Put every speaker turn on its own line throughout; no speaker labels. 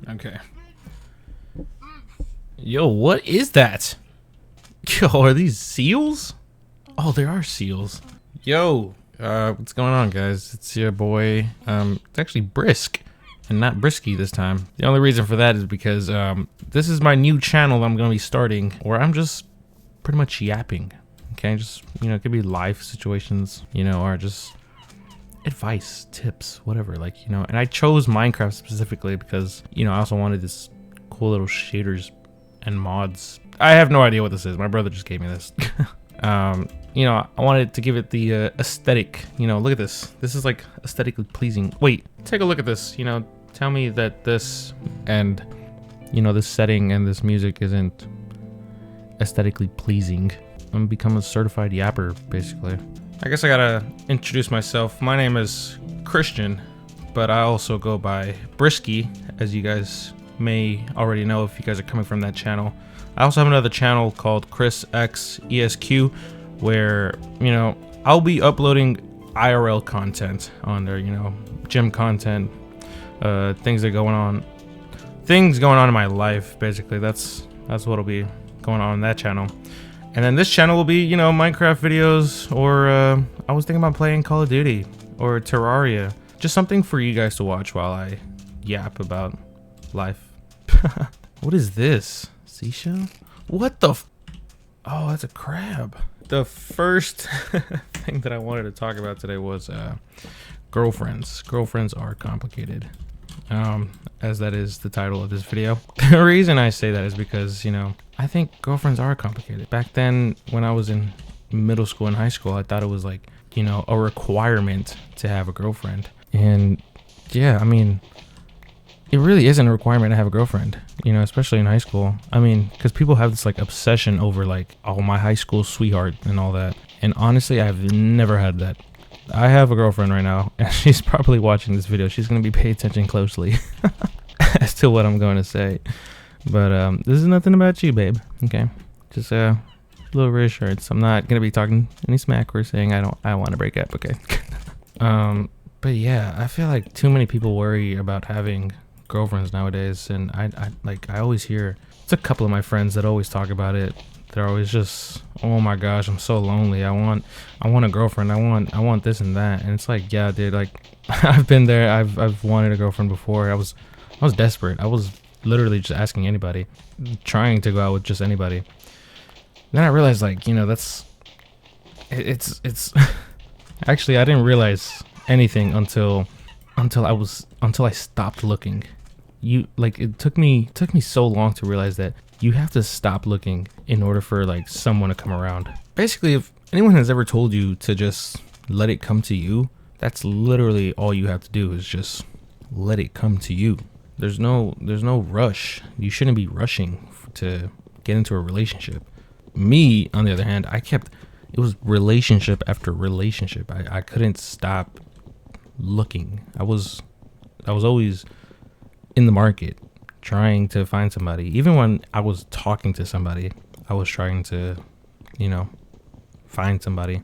Okay. Yo, what is that? Yo, are these seals? Oh, there are seals. Yo, what's going on, guys? It's your boy. It's actually Brisk and not Brisky this time. The only reason for that is because this is my new channel I'm gonna be starting, where I'm just pretty much yapping. Okay, just, you know, it could be life situations, you know, or just advice, tips, whatever, like, you know. And I chose Minecraft specifically because, you know, I also wanted this cool little shaders and mods. I have no idea what this is. My brother just gave me this. You know, I wanted to give it the aesthetic. You know, look at this. This is like aesthetically pleasing. Wait, take a look at this. You know, tell me that this and, you know, this setting and this music isn't aesthetically pleasing. I'm gonna become a certified yapper, basically. I guess I gotta introduce myself. My name is Christian, but I also go by Brisky, as you guys may already know if you guys are coming from that channel. I also have another channel called Chris X ESQ, where, you know, I'll be uploading IRL content on there, you know, gym content, things going on in my life, basically. That's what'll be going on that channel. And then this channel will be, you know, Minecraft videos, or I was thinking about playing Call of Duty or Terraria. Just something for you guys to watch while I yap about life. What is this? Seashell? What the oh, that's a crab. The first thing that I wanted to talk about today was girlfriends. Girlfriends are complicated, as that is the title of this video. The reason I say that is because, you know, I think girlfriends are complicated. Back then, when I was in middle school and high school, I thought it was like, you know, a requirement to have a girlfriend. And yeah, I mean, it really isn't a requirement to have a girlfriend, you know, especially in high school. I mean, because people have this like obsession over like, oh, my high school sweetheart and all that. And honestly, I've never had that. I have a girlfriend right now, and she's probably watching this video. She's going to be paying attention closely as to what I'm going to say. But this is nothing about you, babe. Okay, just a little reassurance. I'm not going to be talking any smack or saying I want to break up. Okay. But yeah, I feel like too many people worry about having girlfriends nowadays, and I always hear, it's a couple of my friends that always talk about it. They're always just, oh my gosh, I'm so lonely. I want a girlfriend. I want this and that. And it's like, yeah, dude, like I've been there. I've wanted a girlfriend before. I was desperate. I was literally just asking anybody, trying to go out with just anybody. Then I realized, like, you know, it's actually, I didn't realize anything until I stopped looking. It took me so long to realize that you have to stop looking in order for like someone to come around. Basically, if anyone has ever told you to just let it come to you, that's literally all you have to do, is just let it come to you. There's no rush. You shouldn't be rushing to get into a relationship. Me, on the other hand, it was relationship after relationship. I couldn't stop looking. I was always in the market trying to find somebody. Even when I was talking to somebody, I was trying to, you know, find somebody,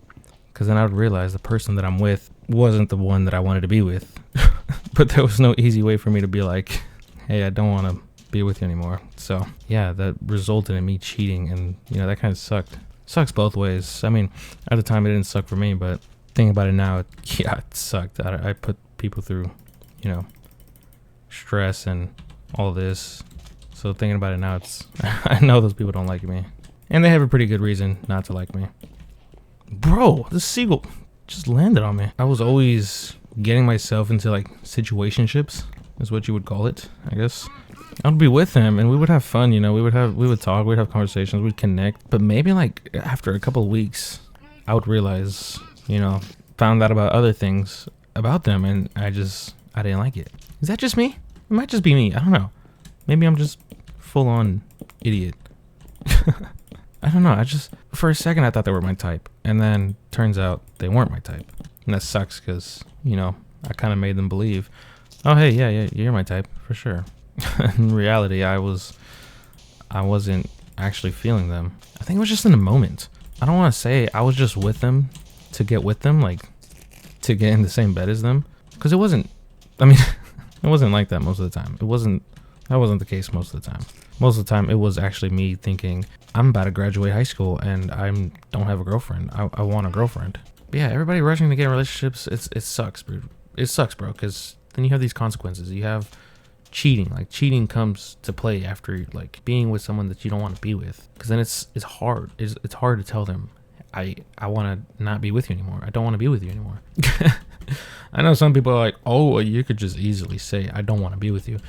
because then I would realize the person that I'm with wasn't the one that I wanted to be with. But there was no easy way for me to be like, hey, I don't want to be with you anymore. So yeah, that resulted in me cheating, and, you know, that kind of sucks both ways. I mean, at the time it didn't suck for me, but thinking about it now, it sucked. I put people through, you know, stress and all this. So thinking about it now, I know those people don't like me, and they have a pretty good reason not to like me. Bro, the seagull just landed on me. I was always getting myself into like situationships, is what you would call it, I guess. I would be with him and we would have fun, you know, we would talk, we'd have conversations, we'd connect. But maybe like after a couple of weeks, I would realize, you know, found out about other things about them, and I didn't like it. Is that just me? It might just be me. I don't know. Maybe I'm just full on idiot. I don't know. For a second, I thought they were my type, and then turns out they weren't my type. And that sucks because, you know, I kind of made them believe, oh, hey, yeah, you're my type for sure. In reality, I wasn't actually feeling them. I think it was just in the moment. I don't want to say I was just with them to get with them, like to get in the same bed as them, because it wasn't, I mean, it wasn't like that most of the time. It wasn't That wasn't the case most of the time. Most of the time, it was actually me thinking, I'm about to graduate high school and I don't have a girlfriend. I want a girlfriend. But yeah, everybody rushing to get in relationships, it sucks, bro. It sucks, bro, because then you have these consequences. You have cheating. Like, cheating comes to play after, like, being with someone that you don't want to be with. Because then it's hard. It's hard to tell them, I want to not be with you anymore. I don't want to be with you anymore. I know some people are like, oh, well, you could just easily say, I don't want to be with you.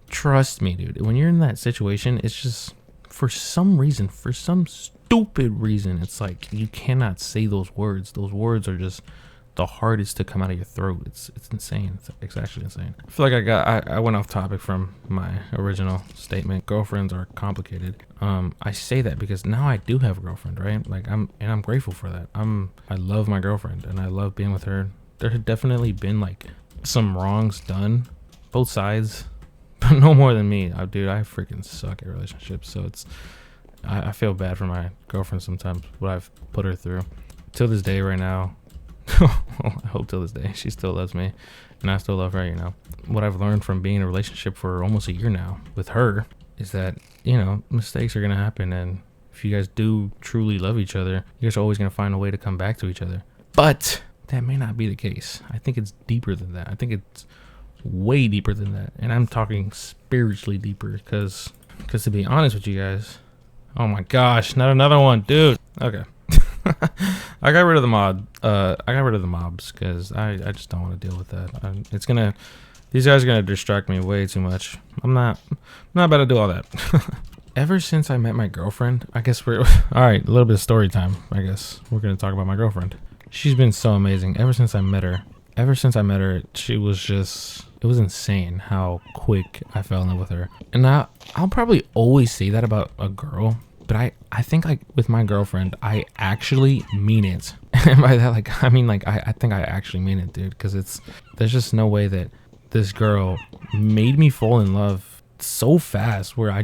Trust me, dude. When you're in that situation, it's just, for some reason, for some stupid reason, it's like you cannot say those words. Those words are just the hardest to come out of your throat. It's insane. It's actually insane. I feel like I went off topic from my original statement. Girlfriends are complicated. I say that because now I do have a girlfriend, right? Like, I'm grateful for that. I love my girlfriend and I love being with her. There have definitely been like some wrongs done, both sides. But no more than me. Dude, I freaking suck at relationships. So I feel bad for my girlfriend sometimes, what I've put her through. Till this day right now, I hope till this day, she still loves me. And I still love her, you know. What I've learned from being in a relationship for almost a year now with her is that, you know, mistakes are going to happen. And if you guys do truly love each other, you guys are always going to find a way to come back to each other. But that may not be the case. I think it's deeper than that. I think it's way deeper than that, and I'm talking spiritually deeper, because to be honest with you guys, oh my gosh, not another one, dude. Okay. I got rid of the mobs because I just don't want to deal with that. These guys are gonna distract me way too much. I'm not about to do all that. Ever since I met my girlfriend, I guess we're all right, a little bit of story time. I guess we're gonna talk about my girlfriend. She's been so amazing ever since I met her. She was just, it was insane how quick I fell in love with her. And I'll probably always say that about a girl, but I think, like, with my girlfriend, I actually mean it. And by that, like, I mean, like, I think I actually mean it, dude, because there's just no way that this girl made me fall in love so fast where I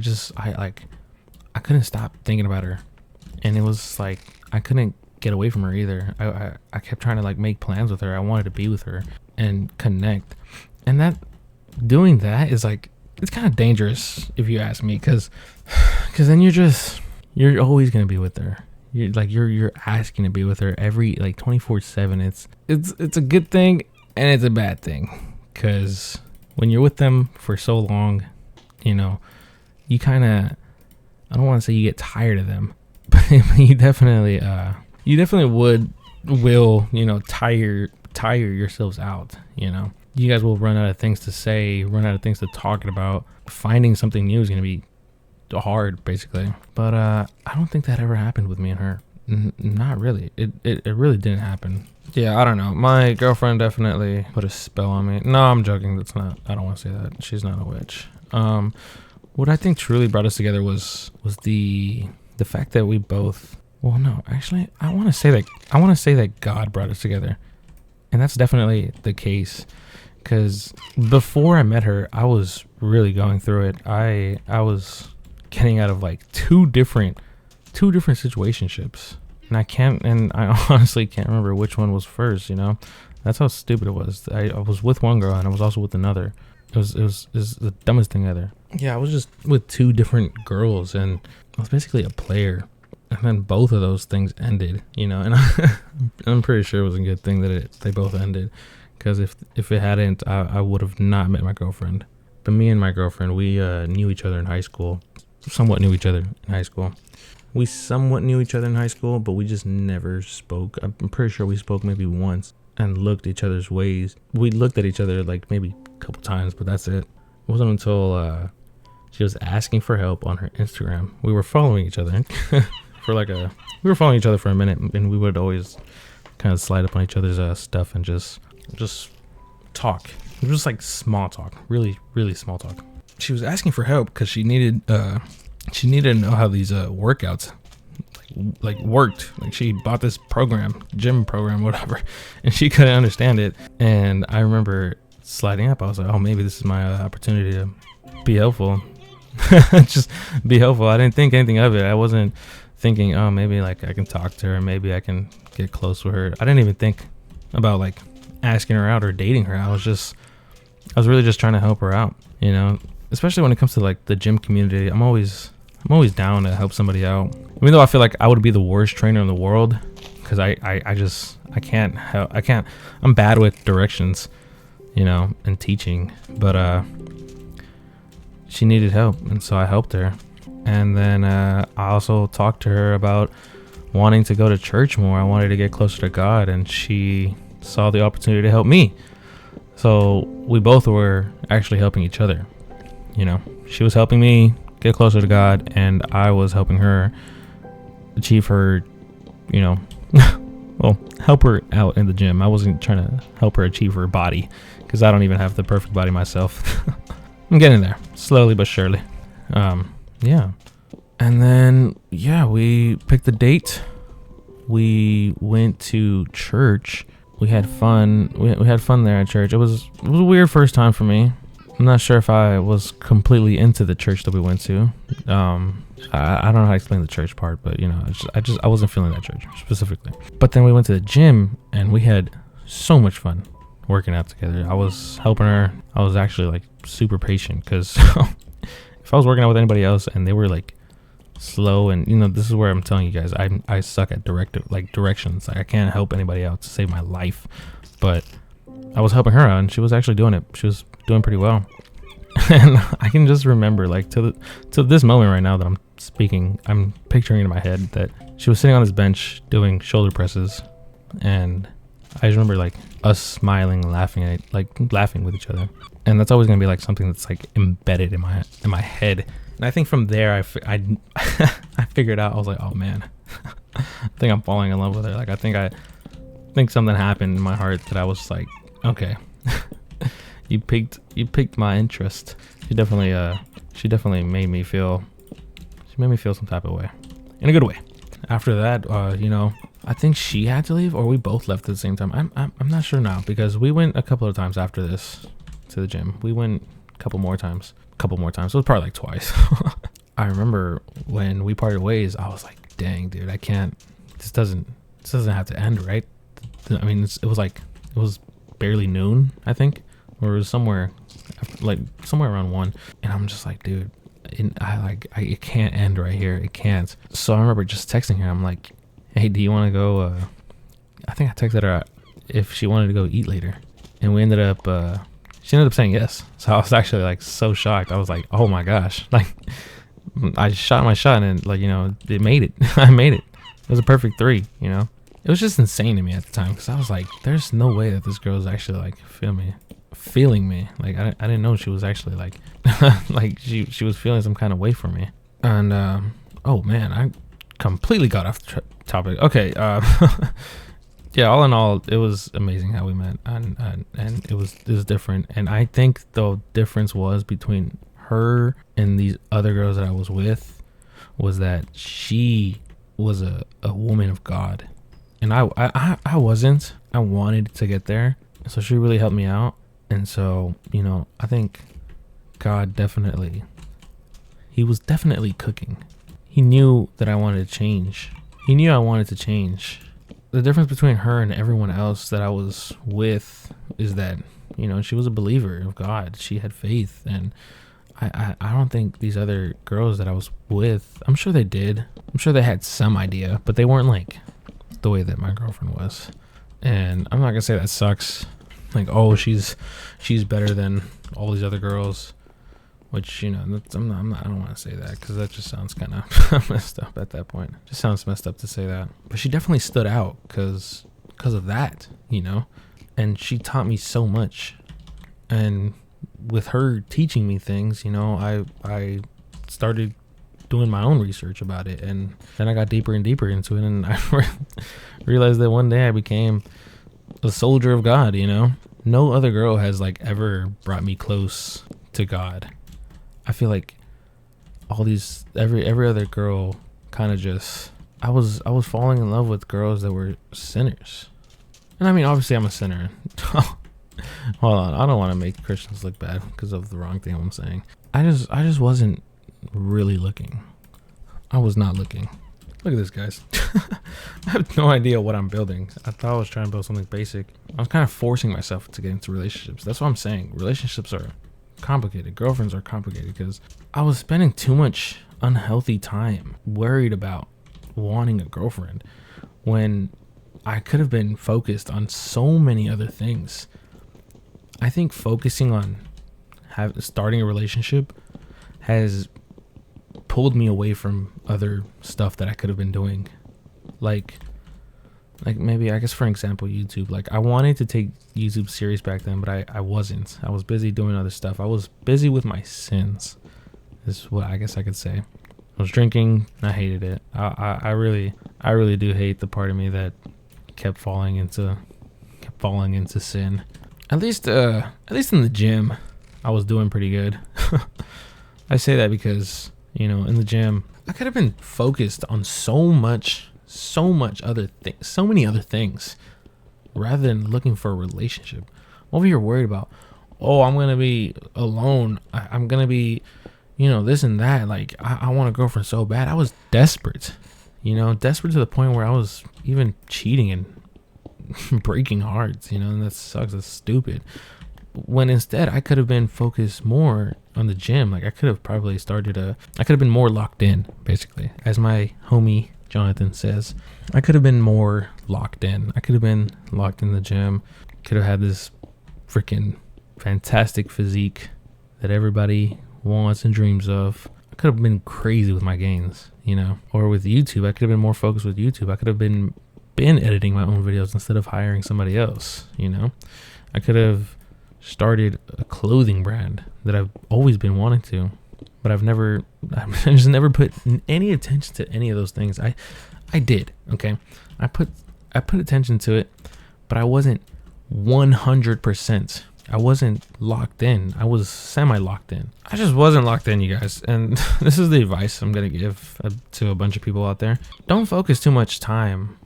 couldn't stop thinking about her. And it was like, I couldn't get away from her either. I kept trying to, like, make plans with her. I wanted to be with her and connect. And doing that is, like, it's kind of dangerous if you ask me, because then you're always gonna be with her. You're asking to be with her every, like, 24/7. It's a good thing and it's a bad thing, because when you're with them for so long, you know, you kind of, I don't want to say you get tired of them, but you definitely will, you know, tire yourselves out. You know, you guys will run out of things to say, run out of things to talk about. Finding something new is going to be hard, basically. But I don't think that ever happened with me and her. Not really. It really didn't happen. Yeah, I don't know. My girlfriend definitely put a spell on me. No, I'm joking. I don't want to say that. She's not a witch. What I think truly brought us together was the fact that we both, well, no, actually, I want to say that God brought us together. And that's definitely the case, because before I met her, I was really going through it. I was getting out of, like, two different situationships, and I honestly can't remember which one was first. You know, that's how stupid it was. I was with one girl and I was also with another. It was the dumbest thing ever. Yeah, I was just with two different girls, and I was basically a player. And then both of those things ended, you know, and I'm pretty sure it was a good thing that they both ended, because if it hadn't, I would have not met my girlfriend. But me and my girlfriend, we knew each other in high school. Somewhat knew each other in high school. But we just never spoke. I'm pretty sure we spoke maybe once and looked each other's ways. We looked at each other, like, maybe a couple times, but that's it. It wasn't until she was asking for help on her Instagram. We were following each other we were following each other for a minute, and we would always kind of slide up on each other's stuff and just talk. It was just like small talk, really, really small talk. She was asking for help because she needed to know how these workouts like worked. Like, she bought this gym program, whatever, and she couldn't understand it. And I remember sliding up. I was like, oh, maybe this is my opportunity to be helpful. Just be helpful. I didn't think anything of it. I wasn't thinking, oh, maybe, like, I can talk to her, maybe I can get close with her. I didn't even think about, like, asking her out or dating her. I was really just trying to help her out, you know. especially when it comes to like the gym community, I'm always down to help somebody out. Even though I feel like I would be the worst trainer in the world, because I can't help. I'm bad with directions, you know, and teaching. But she needed help, and so I helped her. And then I also talked to her about wanting to go to church more. I wanted to get closer to God, and she saw the opportunity to help me. So we both were actually helping each other. You know, she was helping me get closer to God, and I was helping her achieve her, you know, well, help her out in the gym. I wasn't trying to help her achieve her body, because I don't even have the perfect body myself. I'm getting there, slowly but surely. Yeah. And then, yeah, we picked a date. We went to church. We had fun. We had fun there at church. It was a weird first time for me. I'm not sure if I was completely into the church that we went to. I don't know how to explain the church part, but you know, I wasn't feeling that church specifically. But then we went to the gym, and we had so much fun working out together. I was helping her. I was actually like super patient, because if I was working out with anybody else and they were like slow, and you know, this is where I'm telling you guys, I suck at directions. Like, I can't help anybody out to save my life, but I was helping her out, and she was actually doing it. She was doing pretty well. And I can just remember, like, to this moment right now that I'm speaking, I'm picturing in my head that she was sitting on this bench doing shoulder presses, and I just remember like us smiling, laughing with each other. And that's always gonna be like something that's like embedded in my head. And I think from there, I figured out, I was like, oh man, I think I'm falling in love with her. Like, I think something happened in my heart that I was like, okay, you piqued my interest. She definitely made me feel some type of way, in a good way. After that, you know, I think she had to leave, or we both left at the same time. I'm not sure now, because we went a couple of times after this to the gym. We went a couple more times. It was probably like twice. I remember when we parted ways, I was like, dang, dude, I can't, this doesn't have to end, right? I mean, it was barely noon, I think, or it was somewhere around 1. And I'm just like, dude, it can't end right here. It can't. So I remember just texting her. I'm like, hey, do you want to go? I think I texted her if she wanted to go eat later. And she ended up saying yes. So I was actually like so shocked. I was like, oh my gosh. Like, I shot my shot, and like, you know, it made it. I made it. It was a perfect 3, you know? It was just insane to me at the time, because I was like, there's no way that this girl is actually like feeling me. Like, I didn't know she was actually like like she was feeling some kind of way for me. And oh man, I completely got off the topic. Okay. Yeah, all in all, it was amazing how we met, and it was different. And I think the difference was between her and these other girls that I was with was that she was a woman of God, and I wasn't. I wanted to get there, so she really helped me out. And so, you know, I think God he was definitely cooking. He knew that I wanted to change. He knew I wanted to change. The difference between her and everyone else that I was with is that, you know, she was a believer of God. She had faith. And I don't think these other girls that I was with, I'm sure they did. I'm sure they had some idea, but they weren't like the way that my girlfriend was. And I'm not gonna say that sucks. Like, oh, she's better than all these other girls, which, you know, I don't want to say that, because that just sounds kind of messed up at that point. Just sounds messed up to say that. But she definitely stood out because of that, you know. And she taught me so much. And with her teaching me things, you know, I started doing my own research about it, and then I got deeper and deeper into it, and I realized that one day I became a soldier of God, you know. No other girl has like ever brought me close to God. I feel like all these every other girl kind of just I was falling in love with girls that were sinners. And I mean, obviously I'm a sinner. Hold on, I don't want to make Christians look bad because of the wrong thing I'm saying. I just wasn't really looking. I was not looking. Look at this, guys. I have no idea what I'm building. I thought I was trying to build something basic. I was kind of forcing myself to get into relationships. That's what I'm saying. Relationships are complicated. Girlfriends are complicated because I was spending too much unhealthy time worried about wanting a girlfriend when I could have been focused on so many other things. I think focusing on starting a relationship has pulled me away from other stuff that I could have been doing. Like maybe, I guess, for example, YouTube. Like, I wanted to take YouTube serious back then, but I wasn't. I was busy doing other stuff. I was busy with my sins, is what I guess I could say. I was drinking. I hated it. I really do hate the part of me that kept falling into sin. At least in the gym, I was doing pretty good. I say that because, in the gym, I could have been focused on so many other things rather than looking for a relationship. Over here worried about, I'm going to be alone. I'm going to be, this and that. Like, I want a girlfriend so bad. I was desperate, desperate to the point where I was even cheating and breaking hearts, and that sucks. That's stupid. When instead I could have been focused more on the gym. Like, I could have been more locked in, basically. As my homie Jonathan says, I could have been more locked in. I could have been locked in the gym. Could have had this freaking fantastic physique that everybody wants and dreams of. I could have been crazy with my gains, or with YouTube. I could have been more focused with YouTube. I could have been editing my own videos instead of hiring somebody else. I could have started a clothing brand that I've always been wanting to, but I've just never put any attention to any of those things. I did, okay? I put attention to it, but I wasn't 100%. I wasn't locked in. I was semi-locked in. I just wasn't locked in, you guys. And this is the advice I'm going to give to a bunch of people out there. Don't spend too much time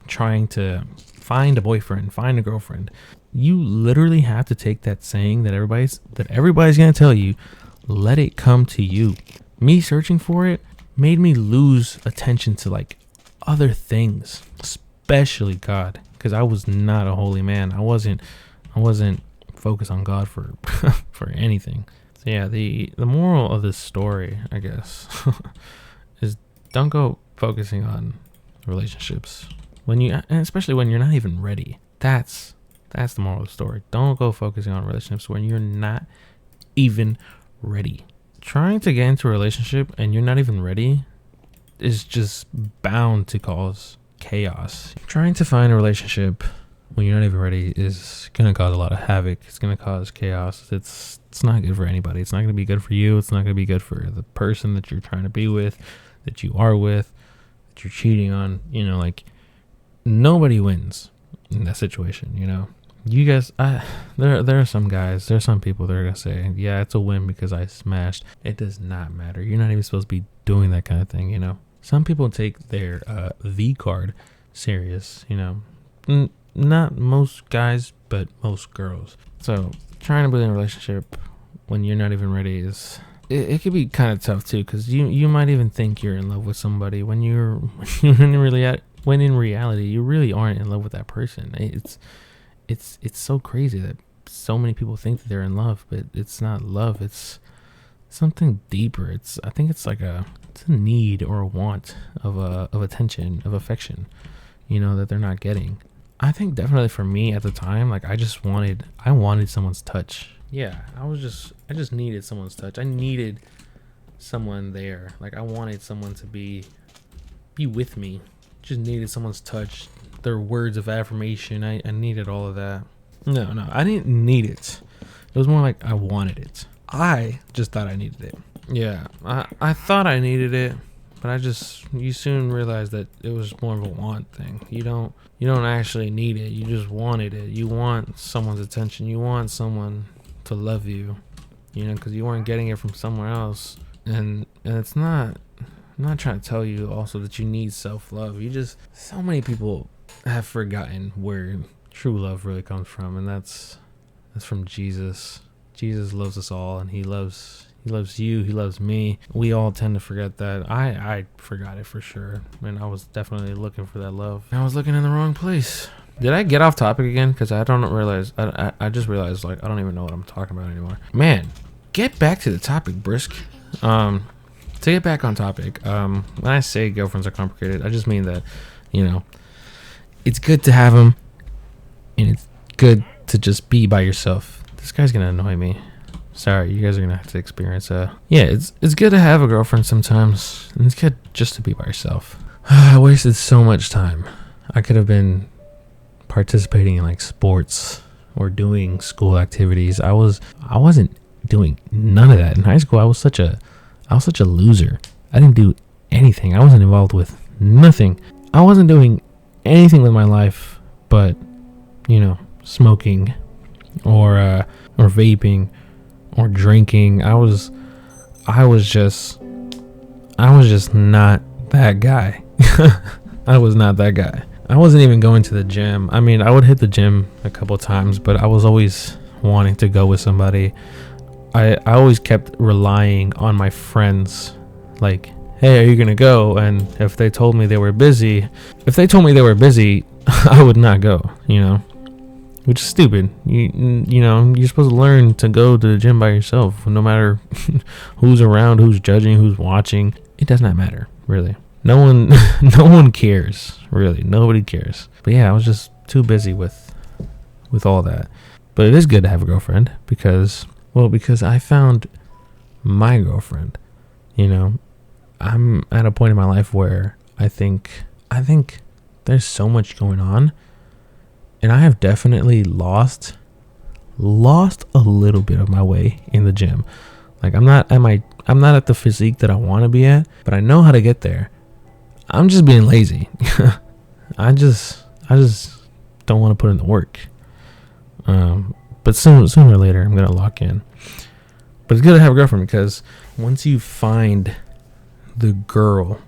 trying to find a boyfriend, find a girlfriend. You literally have to take that saying that everybody's going to tell you, let it come to you. Me searching for it made me lose attention to like other things, especially God, because I was not a holy man. I wasn't focused on God for for anything. So yeah, the moral of this story, I guess, is don't go focusing on relationships and especially when you're not even ready. That's the moral of the story. Don't go focusing on relationships when you're not even ready. Trying to get into a relationship and you're not even ready is just bound to cause chaos. Trying to find a relationship when you're not even ready is going to cause a lot of havoc. It's going to cause chaos. It's not good for anybody. It's not going to be good for you. It's not going to be good for the person that you're trying to be with, that you are with, that you're cheating on. Like, nobody wins in that situation, You guys, there are some guys, there are some people that are going to say, yeah, it's a win because I smashed. It does not matter. You're not even supposed to be doing that kind of thing, Some people take their V card serious, Not most guys, but most girls. So trying to build a relationship when you're not even ready it could be kind of tough too, because you might even think you're in love with somebody when in reality you really aren't in love with that person. It's so crazy that so many people think that they're in love, but it's not love. It's something deeper. I think it's like it's a need or a want of attention, of affection, that they're not getting. I think definitely for me at the time, like I wanted someone's touch. Yeah, I just needed someone's touch. I needed someone there. Like I wanted someone to be with me. Just needed someone's touch, their words of affirmation. I needed all of that. No, I didn't need it. It was more like I wanted it. I just thought I needed it. Yeah, I thought I needed it, but you soon realize that it was more of a want thing. You don't actually need it. You just wanted it. You want someone's attention. You want someone to love you, because you weren't getting it from somewhere else. And it's not, I'm not trying to tell you also that you need self-love. So many people have forgotten where true love really comes from, and that's from Jesus. Jesus loves us all, and he loves you, he loves me. We all tend to forget that. I forgot it for sure, and I was definitely looking for that love. I was looking in the wrong place. Did I get off topic again? Because I don't realize. I just realized, like, I don't even know what I'm talking about anymore. Man, get back to the topic, Brisk. To get back on topic, when I say girlfriends are complicated, I just mean that, you know, it's good to have them, and it's good to just be by yourself. This guy's gonna annoy me. Sorry, you guys are gonna have to experience. Yeah, it's good to have a girlfriend sometimes, and it's good just to be by yourself. I wasted so much time. I could have been participating in like sports or doing school activities. I wasn't doing none of that in high school. I was such a loser. I didn't do anything. I wasn't involved with nothing. I wasn't doing anything with my life but, you know, smoking or vaping or drinking. I was just not that guy. I was not that guy. I wasn't even going to the gym. I mean, I would hit the gym a couple times, but I was always wanting to go with somebody. I always kept relying on my friends, like, hey, are you gonna go? And if they told me they were busy, I would not go, you know, which is stupid. You know, you're supposed to learn to go to the gym by yourself, no matter who's around, who's judging, who's watching. It does not matter, really. No one cares, really. Nobody cares. But yeah, I was just too busy with all that. But it is good to have a girlfriend because I found my girlfriend. You know, I'm at a point in my life where I think there's so much going on, and I have definitely lost a little bit of my way in the gym. Like I'm not at the physique that I want to be at, but I know how to get there. I'm just being lazy. I just don't want to put in the work. But sooner or later, I'm gonna lock in. But it's good to have a girlfriend because once you find the girl,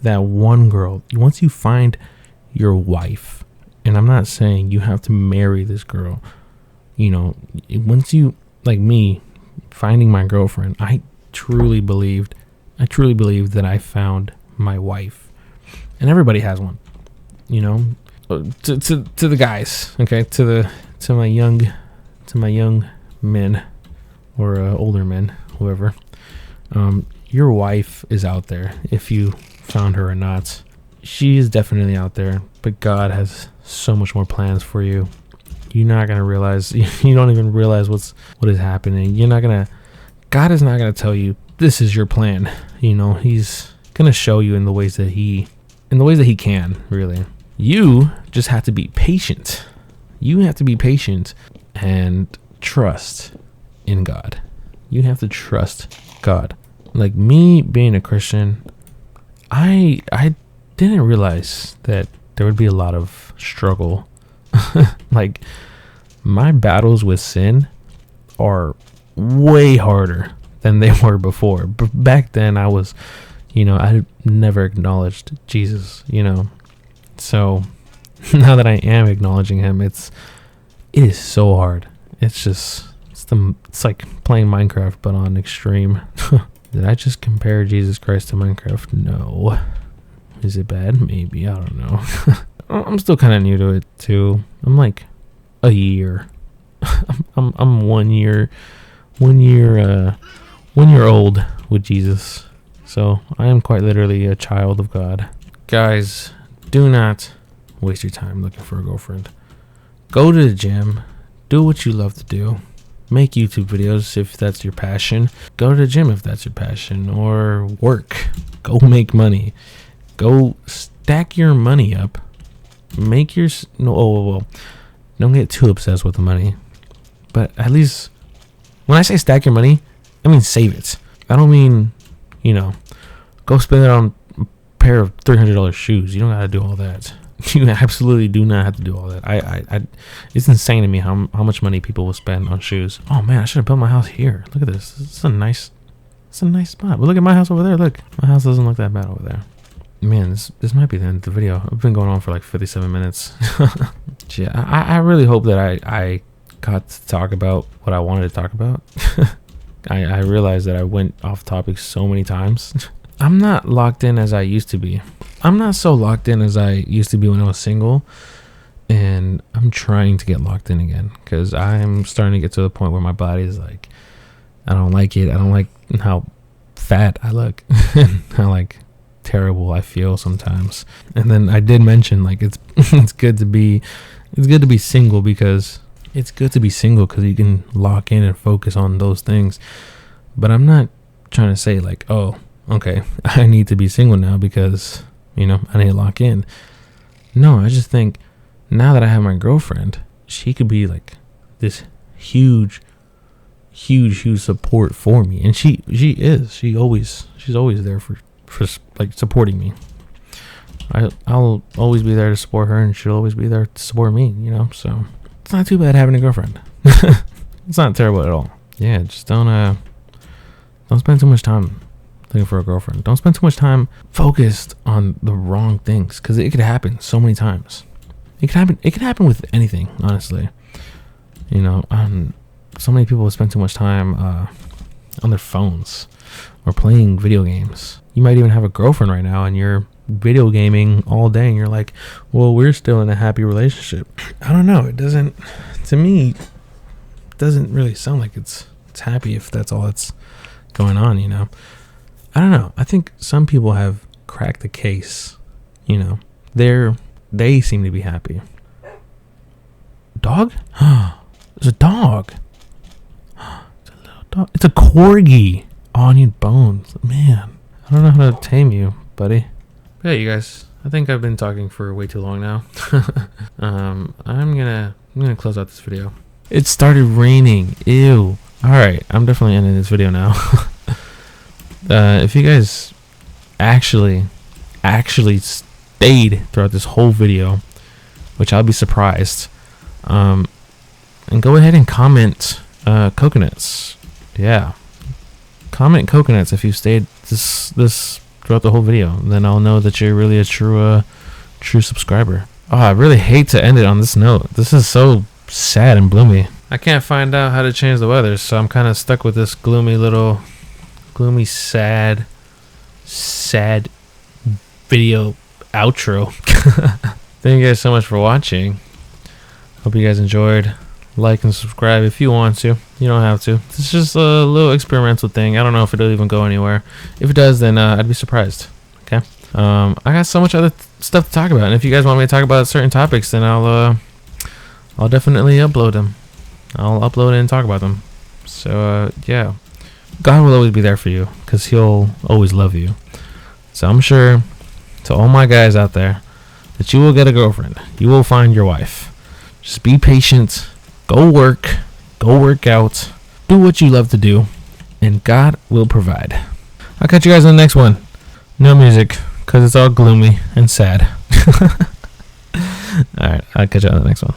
that one girl, once you find your wife, and I'm not saying you have to marry this girl, you know, once you, like me, finding my girlfriend, I truly believed that I found my wife. And everybody has one, you know, to the guys, okay, to my young men or older men, whoever. Your wife is out there. If you found her or not, she is definitely out there. But God has so much more plans for you. You're not gonna realize. You don't even realize what is happening. God is not gonna tell you this is your plan. You know, He's gonna show you in the ways that He can, really. You just have to be patient. You have to be patient and trust in God. You have to trust God. Like me being a Christian, I didn't realize that there would be a lot of struggle. Like my battles with sin are way harder than they were before. But back then I was, you know, I never acknowledged Jesus, you know. So now that I am acknowledging Him, it is so hard. It's like playing Minecraft but on extreme. Did I just compare Jesus Christ to Minecraft? No. Is it bad? Maybe. I don't know. I'm still kind of new to it too. I'm like a year. I'm 1 year old with Jesus. So I am quite literally a child of God. Guys, do not waste your time looking for a girlfriend. Go to the gym. Do what you love to do. Make YouTube videos if that's your passion. Go to the gym if that's your passion. Or work. Go make money. Go stack your money up. Make your... No, don't get too obsessed with the money. But at least... When I say stack your money, I mean save it. I don't mean, you know, go spend it on a pair of $300 shoes. You don't gotta do all that. You absolutely do not have to do all that. I it's insane to me how much money people will spend on shoes. Oh man, I should have built my house here. Look at this. It's a nice spot. But look at my house over there. Look, my house doesn't look that bad over there. Man, this might be the end of the video. I've been going on for like 57 minutes. Yeah, I really hope that I got to talk about what I wanted to talk about. I realized that I went off topic so many times. I'm not locked in as I used to be. I'm not so locked in as I used to be when I was single. and I'm trying to get locked in again because I'm starting to get to the point where my body is like, I don't like it. I don't like how fat I look and how like terrible I feel sometimes. And then I did mention like it's good to be single because you can lock in and focus on those things. But I'm not trying to say like, oh, okay, I need to be single now because, I need to lock in. No, I just think now that I have my girlfriend, she could be like this huge support for me. And she's always there for like supporting me. I'll always be there to support her, and she'll always be there to support me, so it's not too bad having a girlfriend. It's not terrible at all. Yeah, just don't spend too much time looking for a girlfriend. Don't spend too much time focused on the wrong things, because it could happen so many times. It could happen with anything, honestly. So many people spend too much time on their phones or playing video games. You might even have a girlfriend right now and you're video gaming all day and you're like, well, we're still in a happy relationship. I don't know. To me, it doesn't really sound like it's happy if that's all that's going on, I don't know. I think some people have cracked the case, they seem to be happy. Dog? There's a dog. It's a little dog. It's a corgi. Oh, I need bones. Man, I don't know how to tame you, buddy. But yeah, you guys, I think I've been talking for way too long now. I'm gonna close out this video. It started raining. Ew. All right, I'm definitely ending this video now. If you guys actually stayed throughout this whole video, which I'll be surprised, and go ahead and comment coconuts. Yeah, comment coconuts if you stayed this throughout the whole video. Then I'll know that you're really a true subscriber. Oh, I really hate to end it on this note. This is so sad and gloomy. I can't find out how to change the weather, so I'm kind of stuck with this gloomy, sad video outro. Thank you guys so much for watching. Hope you guys enjoyed. Like and subscribe if you want to. You don't have to. It's just a little experimental thing. I don't know if it'll even go anywhere. If it does, then I'd be surprised. Okay. I got so much other stuff to talk about, and if you guys want me to talk about certain topics, then I'll definitely upload them. I'll upload it and talk about them. So yeah, God will always be there for you because He'll always love you. So I'm sure to all my guys out there that you will get a girlfriend. You will find your wife. Just be patient. Go work out, do what you love to do, and God will provide. I'll catch you guys in the next one. No music, because it's all gloomy and sad. Alright, I'll catch you on the next one.